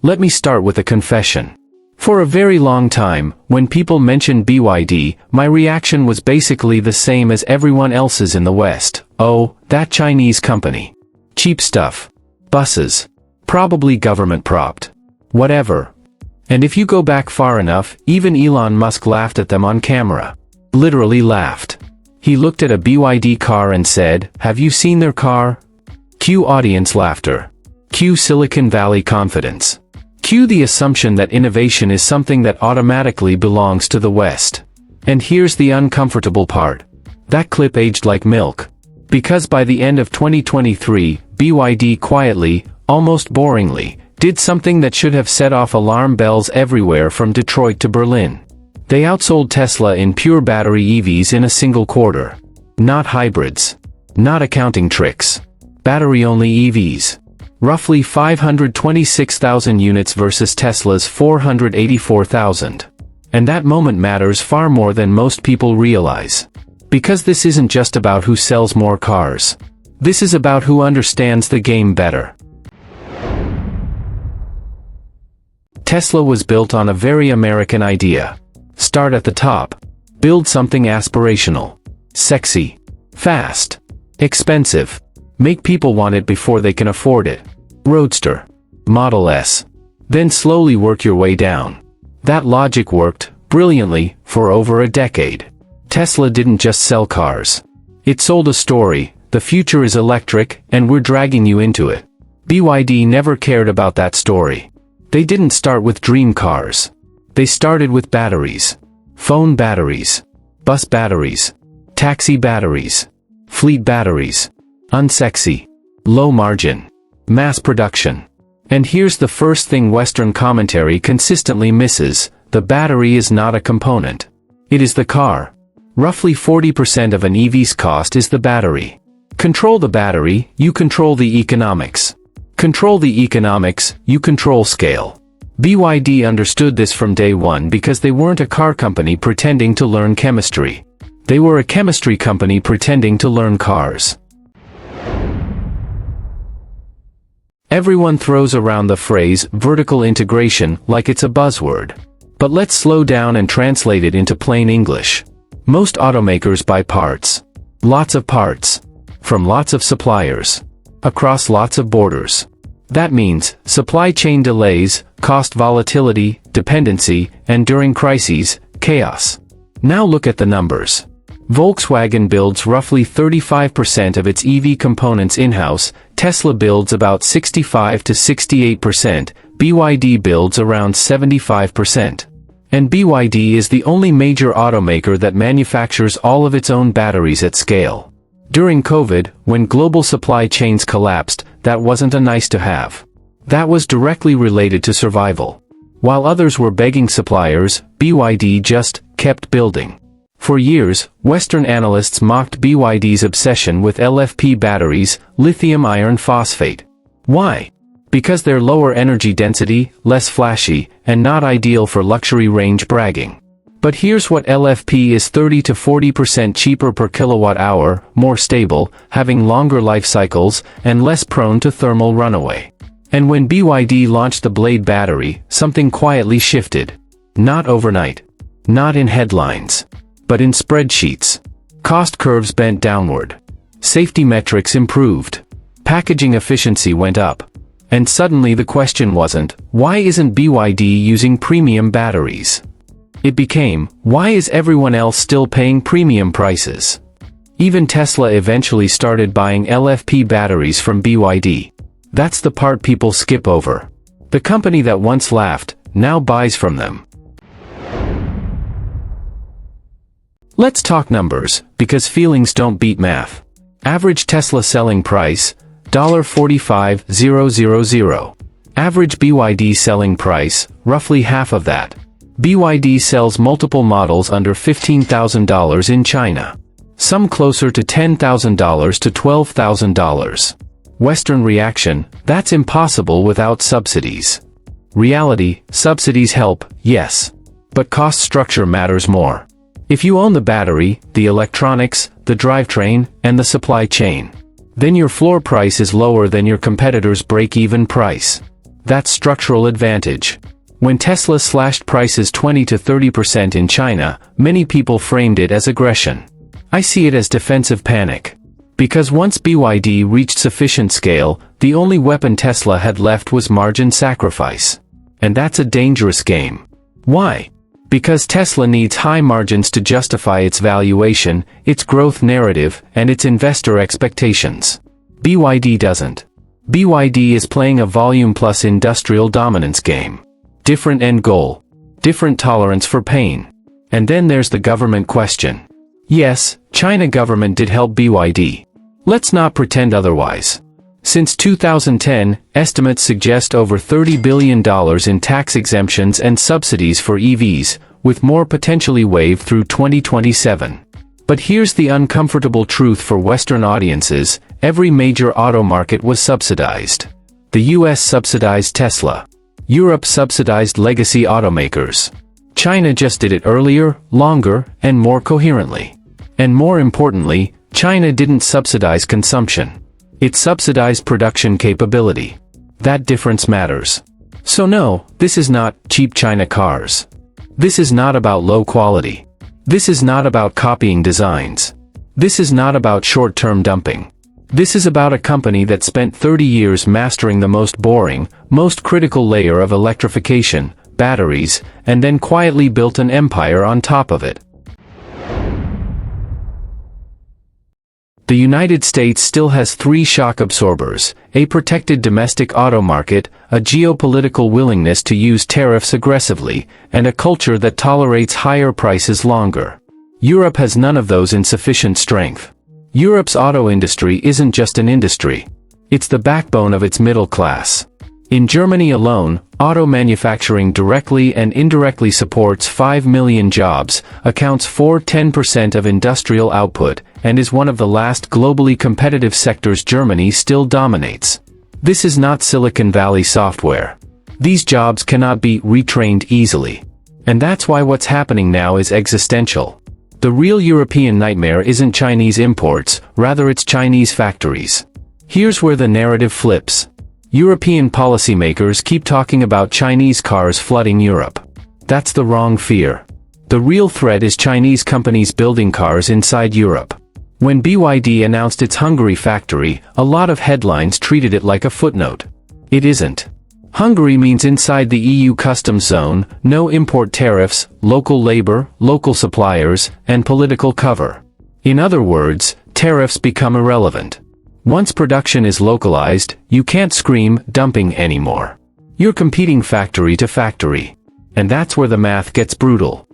Let me start with a confession. For a very long time, when people mentioned BYD, my reaction was basically the same as everyone else's in the West. Oh, that Chinese company. Cheap stuff. Buses. Probably government-propped. Whatever. And if you go back far enough, even Elon Musk laughed at them on camera. Literally laughed. He looked at a BYD car and said, "Have you seen their car?" Cue audience laughter. Cue Silicon Valley confidence. Cue the assumption that innovation is something that automatically belongs to the West. And here's the uncomfortable part. That clip aged like milk. Because by the end of 2023, BYD quietly, almost boringly, did something that should have set off alarm bells everywhere from Detroit to Berlin. They outsold Tesla in pure battery EVs in a single quarter. Not hybrids. Not accounting tricks. Battery-only EVs. Roughly 526,000 units versus Tesla's 484,000. And that moment matters far more than most people realize. Because this isn't just about who sells more cars. This is about who understands the game better. Tesla was built on a very American idea. Start at the top. Build something aspirational. Sexy. Fast. Expensive. Make people want it before they can afford it. Roadster. Model S. Then slowly work your way down. That logic worked, brilliantly, for over a decade. Tesla didn't just sell cars. It sold a story, the future is electric, and we're dragging you into it. BYD never cared about that story. They didn't start with dream cars. They started with batteries. Phone batteries. Bus batteries. Taxi batteries. Fleet batteries. Unsexy. Low margin. Mass production. And here's the first thing Western commentary consistently misses: the battery is not a component. It is the car. Roughly 40% of an EV's cost is the battery. Control the battery, you control the economics. Control the economics, you control scale. BYD understood this from day one because they weren't a car company pretending to learn chemistry. They were a chemistry company pretending to learn cars. Everyone throws around the phrase vertical integration like it's a buzzword. But let's slow down and translate it into plain English. Most automakers buy parts. Lots of parts. From lots of suppliers. Across lots of borders. That means supply chain delays, cost volatility, dependency, and during crises, chaos. Now look at the numbers. Volkswagen builds roughly 35% of its EV components in-house, Tesla builds about 65 to 68%, BYD builds around 75%. And BYD is the only major automaker that manufactures all of its own batteries at scale. During COVID, when global supply chains collapsed, that wasn't a nice to have. That was directly related to survival. While others were begging suppliers, BYD just kept building. For years, Western analysts mocked BYD's obsession with LFP batteries, lithium iron phosphate. Why? Because they're lower energy density, less flashy, and not ideal for luxury range bragging. But here's what: LFP is 30 to 40% cheaper per kilowatt hour, more stable, having longer life cycles, and less prone to thermal runaway. And when BYD launched the Blade battery, something quietly shifted. Not overnight. Not in headlines. But in spreadsheets. Cost curves bent downward. Safety metrics improved. Packaging efficiency went up. And suddenly the question wasn't, why isn't BYD using premium batteries? It became, why is everyone else still paying premium prices? Even Tesla eventually started buying LFP batteries from BYD. That's the part people skip over. The company that once laughed, now buys from them. Let's talk numbers, because feelings don't beat math. Average Tesla selling price, $45,000. Average BYD selling price, roughly half of that. BYD sells multiple models under $15,000 in China. Some closer to $10,000 to $12,000. Western reaction: that's impossible without subsidies. Reality: subsidies help, yes. But cost structure matters more. If you own the battery, the electronics, the drivetrain, and the supply chain, then your floor price is lower than your competitor's break-even price. That's structural advantage. When Tesla slashed prices 20 to 30% in China, many people framed it as aggression. I see it as defensive panic. Because once BYD reached sufficient scale, the only weapon Tesla had left was margin sacrifice. And that's a dangerous game. Why? Because Tesla needs high margins to justify its valuation, its growth narrative, and its investor expectations. BYD doesn't. BYD is playing a volume plus industrial dominance game. Different end goal. Different tolerance for pain. And then there's the government question. Yes, China government did help BYD. Let's not pretend otherwise. Since 2010, estimates suggest over $30 billion in tax exemptions and subsidies for EVs, with more potentially waived through 2027. But here's the uncomfortable truth for Western audiences: every major auto market was subsidized. The US subsidized Tesla. Europe subsidized legacy automakers. China just did it earlier, longer, and more coherently. And more importantly, China didn't subsidize consumption. It subsidized production capability. That difference matters. So no, this is not cheap China cars. This is not about low quality. This is not about copying designs. This is not about short-term dumping. This is about a company that spent 30 years mastering the most boring, most critical layer of electrification, batteries, and then quietly built an empire on top of it. The United States still has 3 shock absorbers: a protected domestic auto market, a geopolitical willingness to use tariffs aggressively, and a culture that tolerates higher prices longer. Europe has none of those in sufficient strength. Europe's auto industry isn't just an industry. It's the backbone of its middle class. In Germany alone, auto manufacturing directly and indirectly supports 5 million jobs, accounts for 10% of industrial output, and is one of the last globally competitive sectors Germany still dominates. This is not Silicon Valley software. These jobs cannot be retrained easily. And that's why what's happening now is existential. The real European nightmare isn't Chinese imports, rather it's Chinese factories. Here's where the narrative flips. European policymakers keep talking about Chinese cars flooding Europe. That's the wrong fear. The real threat is Chinese companies building cars inside Europe. When BYD announced its Hungary factory, a lot of headlines treated it like a footnote. It isn't. Hungary means inside the EU customs zone, no import tariffs, local labor, local suppliers, and political cover. In other words, tariffs become irrelevant. Once production is localized, you can't scream dumping anymore. You're competing factory to factory. And that's where the math gets brutal.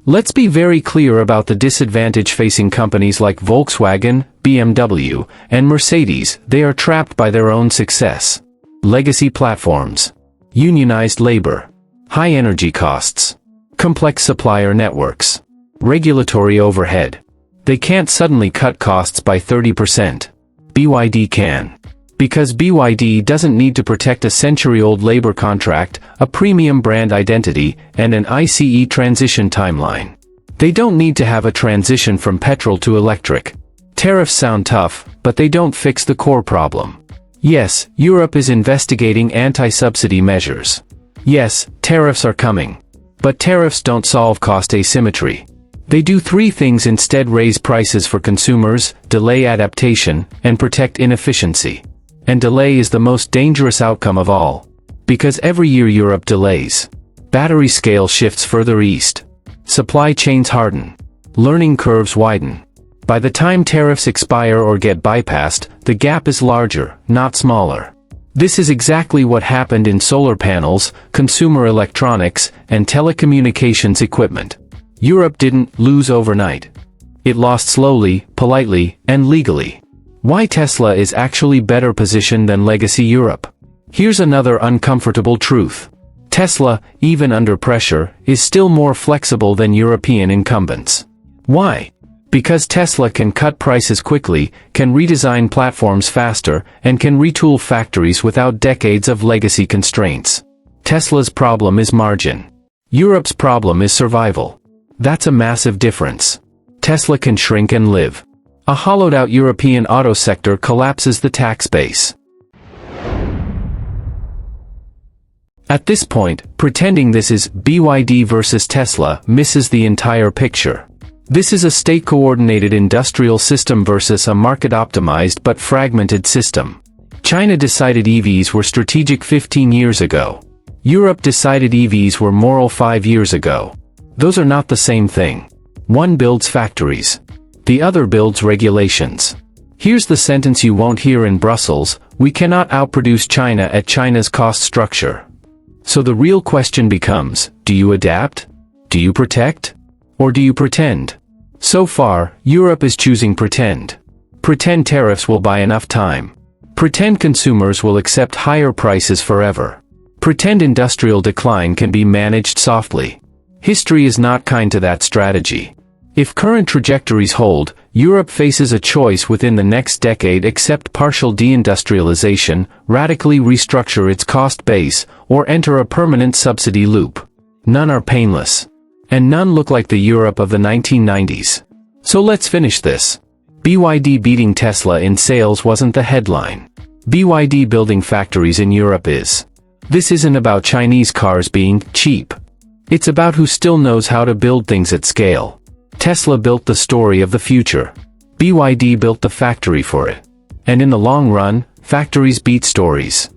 Let's be very clear about the disadvantage facing companies like Volkswagen, BMW, and Mercedes. They are trapped by their own success. Legacy platforms. Unionized labor. High energy costs. Complex supplier networks. Regulatory overhead. They can't suddenly cut costs by 30%. BYD can. Because BYD doesn't need to protect a century-old labor contract, a premium brand identity, and an ICE transition timeline. They don't need to have a transition from petrol to electric. Tariffs sound tough, but they don't fix the core problem. Yes, Europe is investigating anti-subsidy measures. Yes, tariffs are coming. But tariffs don't solve cost asymmetry. They do 3 things instead: raise prices for consumers, delay adaptation, and protect inefficiency. And delay is the most dangerous outcome of all. Because every year Europe delays. Battery scale shifts further east. Supply chains harden. Learning curves widen. By the time tariffs expire or get bypassed, the gap is larger, not smaller. This is exactly what happened in solar panels, consumer electronics, and telecommunications equipment. Europe didn't lose overnight. It lost slowly, politely, and legally. Why Tesla is actually better positioned than legacy Europe? Here's another uncomfortable truth. Tesla, even under pressure, is still more flexible than European incumbents. Why? Because Tesla can cut prices quickly, can redesign platforms faster, and can retool factories without decades of legacy constraints. Tesla's problem is margin. Europe's problem is survival. That's a massive difference. Tesla can shrink and live. A hollowed-out European auto sector collapses the tax base. At this point, pretending this is BYD versus Tesla misses the entire picture. This is a state-coordinated industrial system versus a market-optimized but fragmented system. China decided EVs were strategic 15 years ago. Europe decided EVs were moral 5 years ago. Those are not the same thing. One builds factories. The other builds regulations. Here's the sentence you won't hear in Brussels: we cannot outproduce China at China's cost structure. So the real question becomes, do you adapt? Do you protect? Or do you pretend? So far, Europe is choosing pretend. Pretend tariffs will buy enough time. Pretend consumers will accept higher prices forever. Pretend industrial decline can be managed softly. History is not kind to that strategy. If current trajectories hold, Europe faces a choice within the next decade: accept partial deindustrialization, radically restructure its cost base, or enter a permanent subsidy loop. None are painless. And none look like the Europe of the 1990s. So let's finish this. BYD beating Tesla in sales wasn't the headline. BYD building factories in Europe is. This isn't about Chinese cars being cheap. It's about who still knows how to build things at scale. Tesla built the story of the future. BYD built the factory for it. And in the long run, factories beat stories.